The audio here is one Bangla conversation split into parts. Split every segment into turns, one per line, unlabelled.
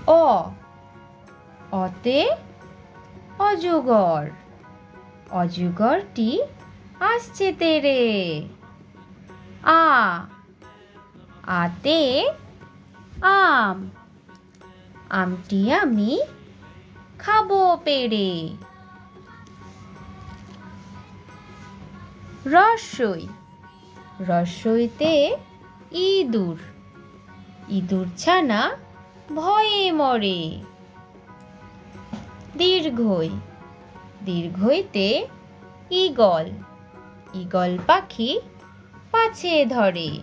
অ, অতে অজগর, অজগরটি আসছে তেড়ে। আ, আতে আম, আমটি আমি খাবো পেড়ে। রস্বই, রস্বইতে ইঁদুর, ইঁদুর ছানা ভয়ে মরে। দীর্ঘই, দীর্ঘইতে ঈগল, ঈগল পাখি পাছে ধরে।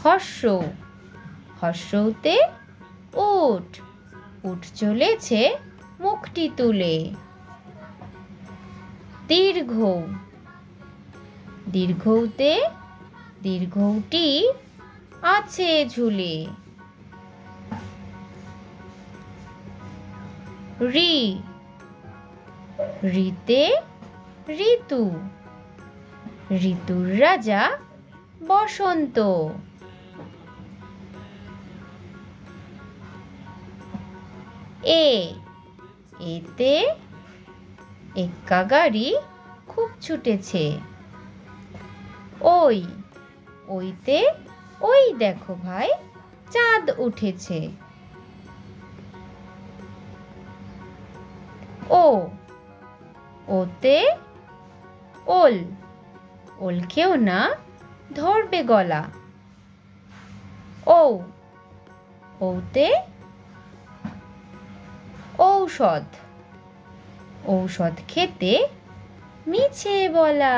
হর্ষ, হর্ষতে উট, উট চলেছে মুখটি তুলে। দীর্ঘ, দীর্ঘতে দীর্ঘটি আছে ঝুলে। ঋ, ঋতে ঋতু, ঋতুর রাজা বসন্ত। এ, এতে এক্কা গাড়ি খুব ছুটেছে। ওই, ওইতে ওই দেখো ভাই চাঁদ উঠেছে। ও, ওতে ওল, ওল খেও না ধরবে গলা। ও, ওতে ঔষধ, ঔষধ খেতে মিছে বলা।